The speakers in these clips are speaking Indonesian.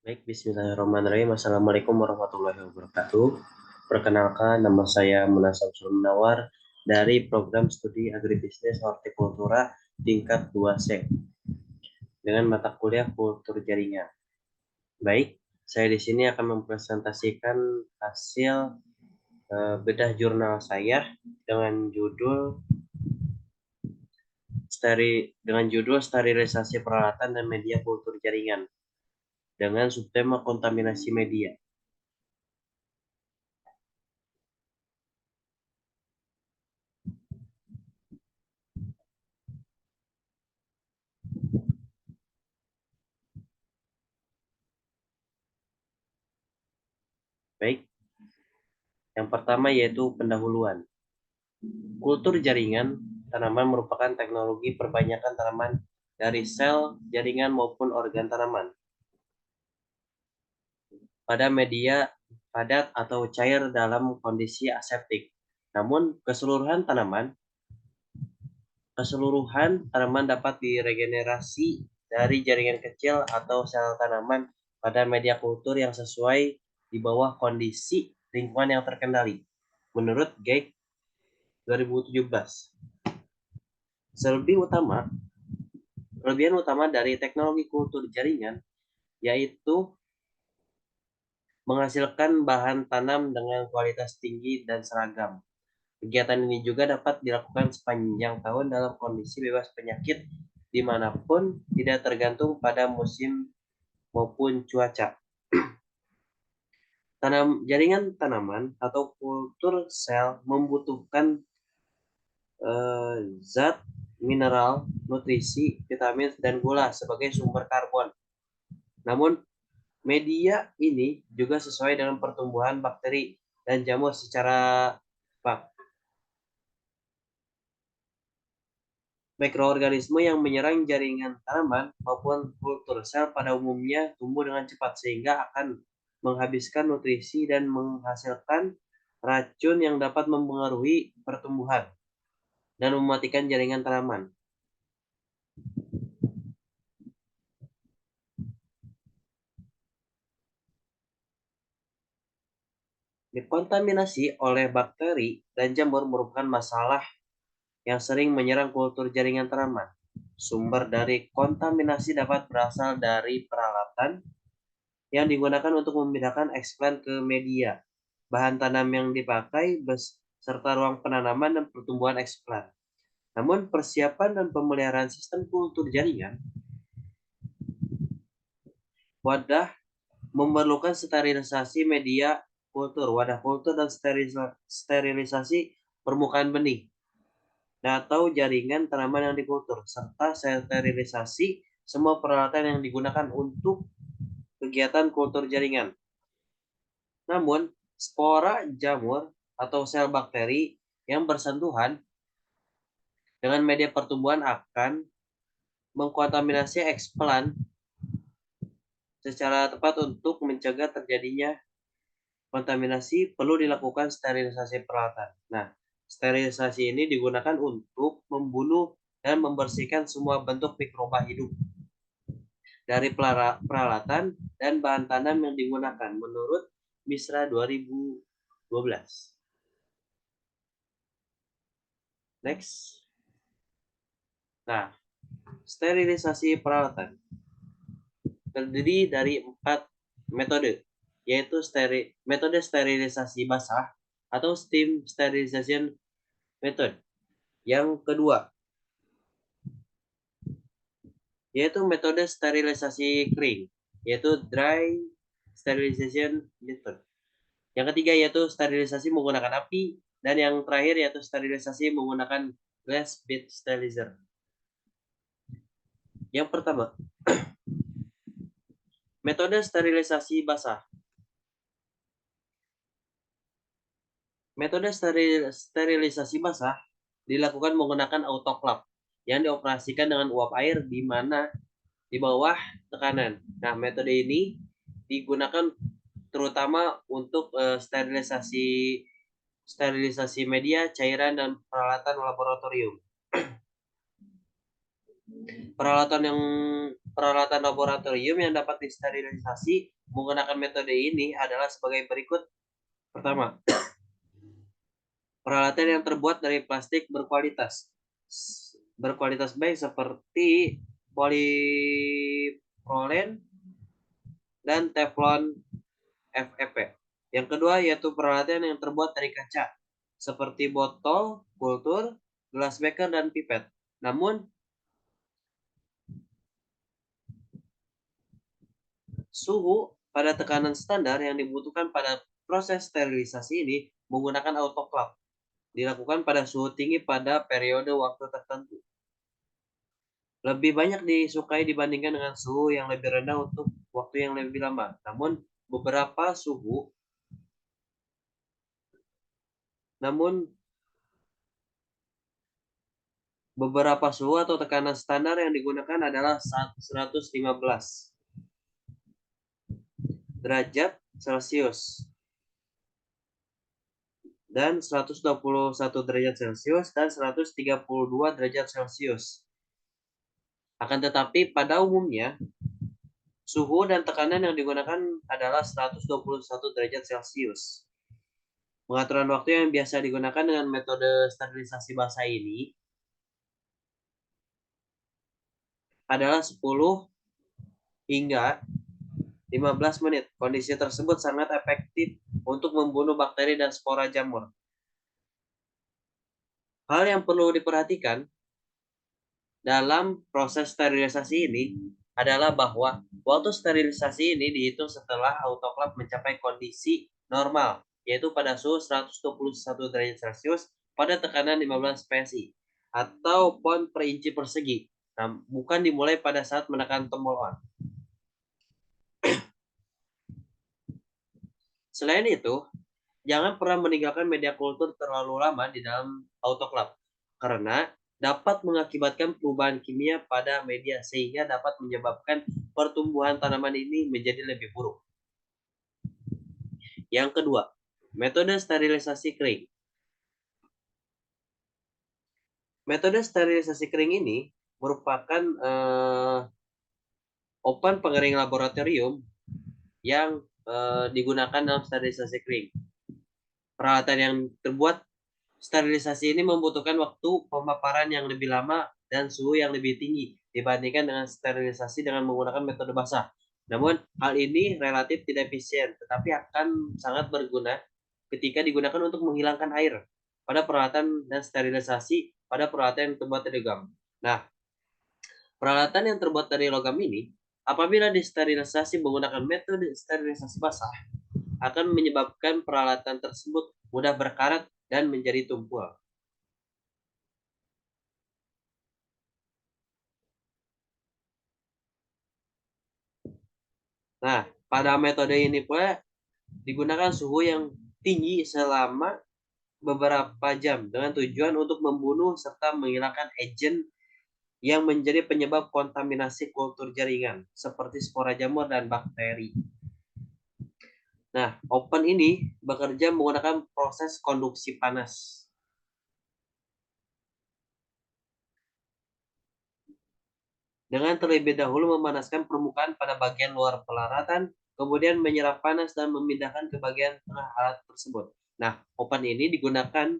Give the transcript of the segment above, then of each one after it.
Baik, bismillahirrahmanirrahim. Assalamualaikum warahmatullahi wabarakatuh. Perkenalkan, nama saya Munasab Munawar dari program studi agribisnis hortikultura tingkat 2C dengan mata kuliah kultur jaringan. Baik, saya di sini akan mempresentasikan hasil bedah jurnal saya dengan judul sterilisasi peralatan dan media kultur jaringan dengan subtema kontaminasi media. Baik, yang pertama yaitu pendahuluan. Kultur jaringan tanaman merupakan teknologi perbanyakan tanaman dari sel, jaringan maupun organ tanaman pada media padat atau cair dalam kondisi aseptik. Namun keseluruhan tanaman dapat diregenerasi dari jaringan kecil atau sel tanaman pada media kultur yang sesuai di bawah kondisi lingkungan yang terkendali. Menurut Geik 2017. Kelebihan utama dari teknologi kultur jaringan yaitu menghasilkan bahan tanam dengan kualitas tinggi dan seragam. Kegiatan ini juga dapat dilakukan sepanjang tahun dalam kondisi bebas penyakit dimanapun, tidak tergantung pada musim maupun cuaca. Jaringan tanaman atau kultur sel membutuhkan zat mineral, nutrisi, vitamin, dan gula sebagai sumber karbon. Namun, media ini juga sesuai dengan pertumbuhan bakteri dan jamur secara mikroorganisme yang menyerang jaringan tanaman maupun kultur sel pada umumnya tumbuh dengan cepat sehingga akan menghabiskan nutrisi dan menghasilkan racun yang dapat mempengaruhi pertumbuhan dan mematikan jaringan tanaman. Dikontaminasi oleh bakteri dan jamur merupakan masalah yang sering menyerang kultur jaringan tanaman. Sumber dari kontaminasi dapat berasal dari peralatan yang digunakan untuk memindahkan eksplan ke media, bahan tanam yang dipakai, serta ruang penanaman dan pertumbuhan eksplan. Namun persiapan dan pemeliharaan sistem kultur jaringan wadah memerlukan sterilisasi media kultur, wadah kultur, dan sterilisasi permukaan benih atau jaringan tanaman yang dikultur, serta sterilisasi semua peralatan yang digunakan untuk kegiatan kultur jaringan. Namun, spora jamur atau sel bakteri yang bersentuhan dengan media pertumbuhan akan mengkontaminasi eksplan secara tepat. Untuk mencegah terjadinya kontaminasi, perlu dilakukan sterilisasi peralatan. Nah, sterilisasi ini digunakan untuk membunuh dan membersihkan semua bentuk mikroba hidup dari peralatan dan bahan tanam yang digunakan menurut MISRA 2012. Next. Nah, sterilisasi peralatan terdiri dari 4 metode, yaitu metode sterilisasi basah atau steam sterilization method. Yang kedua, yaitu metode sterilisasi kering, yaitu dry sterilization method. Yang ketiga yaitu sterilisasi menggunakan api, dan yang terakhir yaitu sterilisasi menggunakan glass bead sterilizer. Yang pertama, metode sterilisasi basah. Metode sterilisasi basah dilakukan menggunakan autoclave yang dioperasikan dengan uap air di bawah tekanan. Nah, metode ini digunakan terutama untuk sterilisasi media, cairan, dan peralatan laboratorium. Peralatan yang peralatan laboratorium yang dapat disterilisasi menggunakan metode ini adalah sebagai berikut. Pertama, peralatan yang terbuat dari plastik berkualitas baik seperti poliprolen dan teflon FEP. Yang kedua yaitu peralatan yang terbuat dari kaca seperti botol, kultur, gelas beker, dan pipet. Namun suhu pada tekanan standar yang dibutuhkan pada proses sterilisasi ini menggunakan autoclave dilakukan pada suhu tinggi pada periode waktu tertentu. Lebih banyak disukai dibandingkan dengan suhu yang lebih rendah untuk waktu yang lebih lama. Namun beberapa suhu atau tekanan standar yang digunakan adalah 115 derajat Celcius dan 121 derajat Celcius dan 132 derajat Celcius. Akan tetapi pada umumnya suhu dan tekanan yang digunakan adalah 121 derajat Celcius. Pengaturan waktu yang biasa digunakan dengan metode sterilisasi basah ini adalah 10 hingga 15 menit. Kondisi tersebut sangat efektif untuk membunuh bakteri dan spora jamur. Hal yang perlu diperhatikan dalam proses sterilisasi ini adalah bahwa waktu sterilisasi ini dihitung setelah autoclave mencapai kondisi normal, yaitu pada suhu 121 derajat Celcius pada tekanan 15 PSI atau pound per inci persegi. Nah, bukan dimulai pada saat menekan tombol on. Selain itu, jangan pernah meninggalkan media kultur terlalu lama di dalam autoclave karena dapat mengakibatkan perubahan kimia pada media sehingga dapat menyebabkan pertumbuhan tanaman ini menjadi lebih buruk. Yang kedua, metode sterilisasi kering. Metode sterilisasi kering ini merupakan oven pengering laboratorium yang digunakan dalam sterilisasi kering. Peralatan yang terbuat sterilisasi ini membutuhkan waktu pemaparan yang lebih lama dan suhu yang lebih tinggi dibandingkan dengan sterilisasi dengan menggunakan metode basah. Namun, hal ini relatif tidak efisien, tetapi akan sangat berguna ketika digunakan untuk menghilangkan air pada peralatan dan sterilisasi pada peralatan yang terbuat dari logam. Nah, peralatan yang terbuat dari logam ini, apabila disterilisasi menggunakan metode sterilisasi basah, akan menyebabkan peralatan tersebut mudah berkarat dan menjadi tumpul. Nah, pada metode ini pula digunakan suhu yang tinggi selama beberapa jam dengan tujuan untuk membunuh serta menghilangkan agen yang menjadi penyebab kontaminasi kultur jaringan seperti spora jamur dan bakteri. Nah, oven ini bekerja menggunakan proses konduksi panas. Dengan terlebih dahulu memanaskan permukaan pada bagian luar pelaratan, kemudian menyerap panas dan memindahkan ke bagian tengah alat tersebut. Nah, oven ini digunakan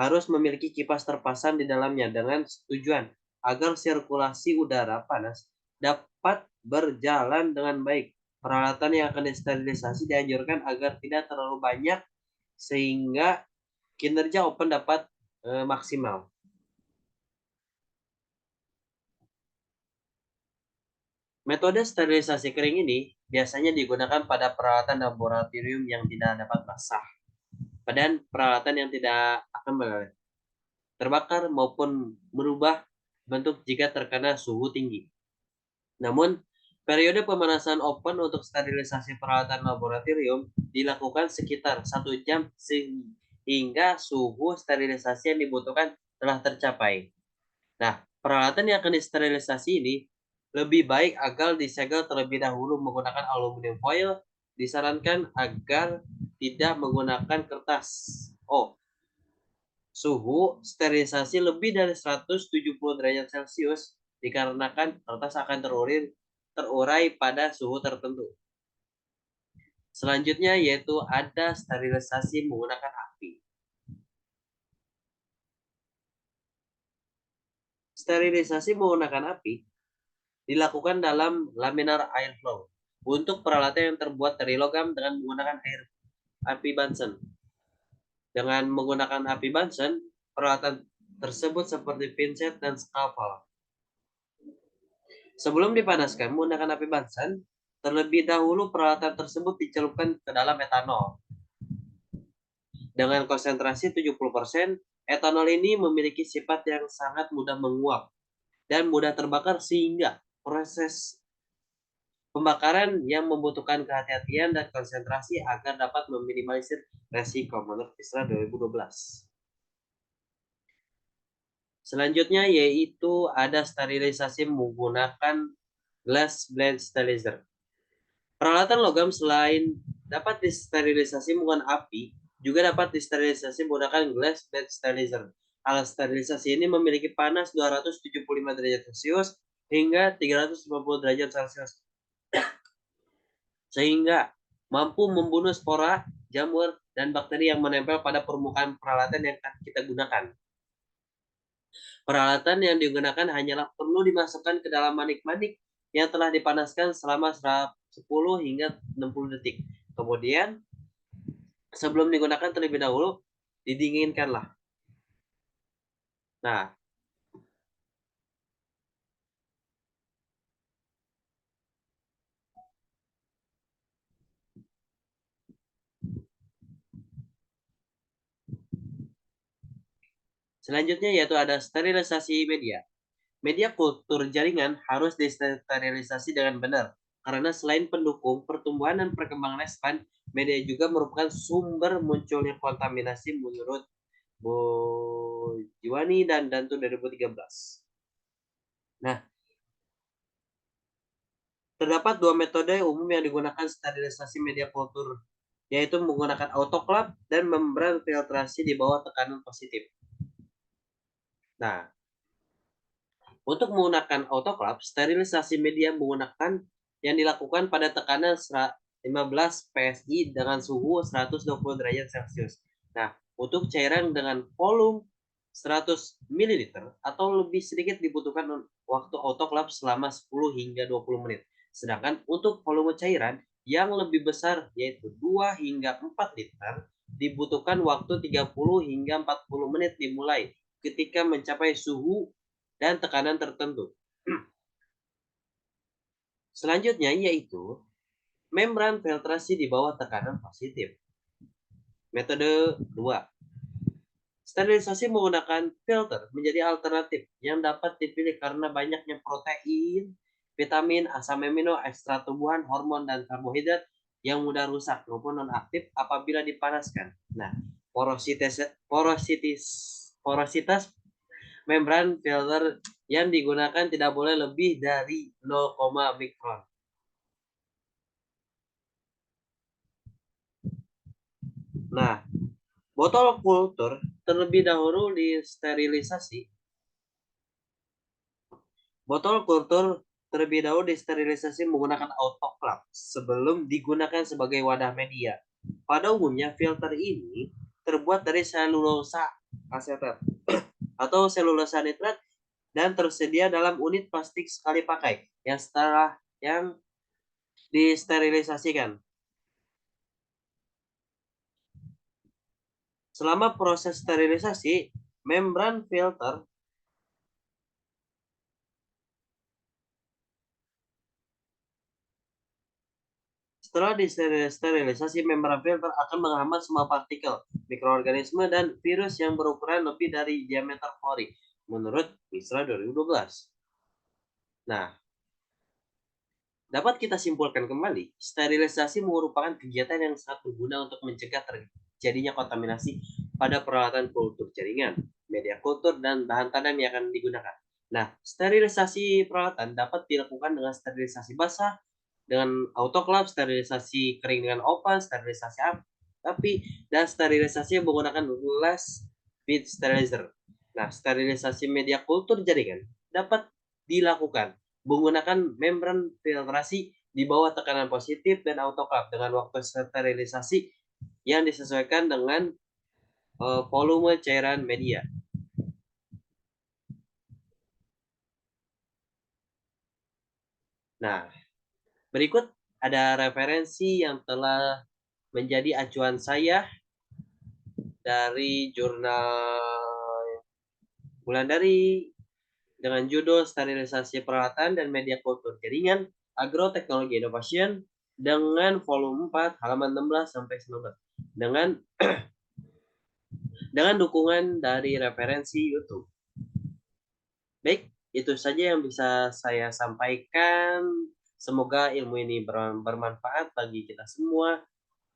harus memiliki kipas terpasang di dalamnya dengan tujuan agar sirkulasi udara panas dapat berjalan dengan baik. Peralatan yang akan disterilisasi dianjurkan agar tidak terlalu banyak sehingga kinerja oven dapat maksimal. Metode sterilisasi kering ini biasanya digunakan pada peralatan laboratorium yang tidak dapat basah, dan peralatan yang tidak akan terbakar maupun merubah bentuk jika terkena suhu tinggi. Namun, periode pemanasan oven untuk sterilisasi peralatan laboratorium dilakukan sekitar 1 jam sehingga suhu sterilisasi yang dibutuhkan telah tercapai. Nah, peralatan yang akan disterilisasi ini lebih baik agar disegel terlebih dahulu menggunakan aluminium foil. Disarankan agar tidak menggunakan kertas. Suhu sterilisasi lebih dari 170 derajat Celcius dikarenakan kertas akan terurai pada suhu tertentu. Selanjutnya yaitu ada sterilisasi menggunakan api. Sterilisasi menggunakan api dilakukan dalam laminar airflow untuk peralatan yang terbuat dari logam dengan menggunakan api Bunsen. Dengan menggunakan api Bunsen, peralatan tersebut seperti pinset dan scalpel. Sebelum dipanaskan menggunakan api Bunsen, terlebih dahulu peralatan tersebut dicelupkan ke dalam etanol. Dengan konsentrasi 70%, etanol ini memiliki sifat yang sangat mudah menguap dan mudah terbakar sehingga proses pembakaran yang membutuhkan kehati-hatian dan konsentrasi agar dapat meminimalisir resiko menurut ISRA 2012. Selanjutnya yaitu ada sterilisasi menggunakan glass blend sterilizer. Peralatan logam selain dapat disterilisasi menggunakan api, juga dapat disterilisasi menggunakan glass blend sterilizer. Alat sterilisasi ini memiliki panas 275 derajat Celcius hingga 350 derajat Celcius sehingga mampu membunuh spora, jamur, dan bakteri yang menempel pada permukaan peralatan yang akan kita gunakan. Peralatan yang digunakan hanyalah perlu dimasukkan ke dalam manik-manik yang telah dipanaskan selama 10 hingga 60 detik. Kemudian, sebelum digunakan terlebih dahulu, didinginkanlah. Nah, selanjutnya yaitu ada sterilisasi media. Media kultur jaringan harus disterilisasi dengan benar, karena selain pendukung pertumbuhan dan perkembangan lifespan, media juga merupakan sumber munculnya kontaminasi menurut Bojiwani dan Dantu 2013. Nah, terdapat dua metode umum yang digunakan sterilisasi media kultur, yaitu menggunakan autoclave dan membran filtrasi di bawah tekanan positif. Nah, untuk menggunakan autoclave, sterilisasi media menggunakan yang dilakukan pada tekanan 15 PSI dengan suhu 120 derajat Celcius. Nah, untuk cairan dengan volume 100 ml atau lebih sedikit dibutuhkan waktu autoclave selama 10 hingga 20 menit. Sedangkan untuk volume cairan yang lebih besar yaitu 2 hingga 4 liter dibutuhkan waktu 30 hingga 40 menit dimulai ketika mencapai suhu dan tekanan tertentu. Selanjutnya yaitu membran filtrasi di bawah tekanan positif. Metode 2. Sterilisasi menggunakan filter menjadi alternatif yang dapat dipilih karena banyaknya protein, vitamin, asam amino, ekstrak tumbuhan, hormon, dan karbohidrat yang mudah rusak maupun non-aktif apabila dipanaskan. Nah, porositas membran filter yang digunakan tidak boleh lebih dari 0, mikron. Nah, botol kultur terlebih dahulu disterilisasi. Botol kultur terlebih dahulu disterilisasi menggunakan autoclave sebelum digunakan sebagai wadah media. Pada umumnya, filter ini terbuat dari selulosa asetat atau selulosa nitrat dan tersedia dalam unit plastik sekali pakai yang disterilisasikan. Selama proses sterilisasi, membran filter setelah disterilisasi, membran filter akan menghambat semua partikel, mikroorganisme, dan virus yang berukuran lebih dari diameter pori, menurut ISRA 2012. Nah, dapat kita simpulkan kembali, sterilisasi merupakan kegiatan yang sangat berguna untuk mencegah terjadinya kontaminasi pada peralatan kultur jaringan, media kultur, dan bahan tanam yang akan digunakan. Nah, sterilisasi peralatan dapat dilakukan dengan sterilisasi basah, dengan autoclave, sterilisasi kering dengan oven, sterilisasi api, dan sterilisasi menggunakan glass feed sterilizer. Nah, sterilisasi media kultur jaringan dapat dilakukan menggunakan membran filtrasi di bawah tekanan positif dan autoclave dengan waktu sterilisasi yang disesuaikan dengan volume cairan media. Nah, berikut ada referensi yang telah menjadi acuan saya dari jurnal Wulandari dengan judul Sterilisasi Peralatan dan Media Kultur Jaringan Agroteknologi Innovation dengan volume 4 halaman 16 sampai 19 dengan dukungan dari referensi YouTube. Baik, itu saja yang bisa saya sampaikan. Semoga ilmu ini bermanfaat bagi kita semua.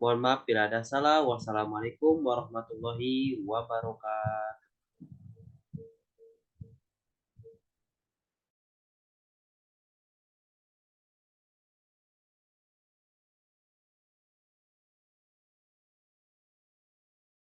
Mohon maaf bila ada salah. Wassalamualaikum warahmatullahi wabarakatuh.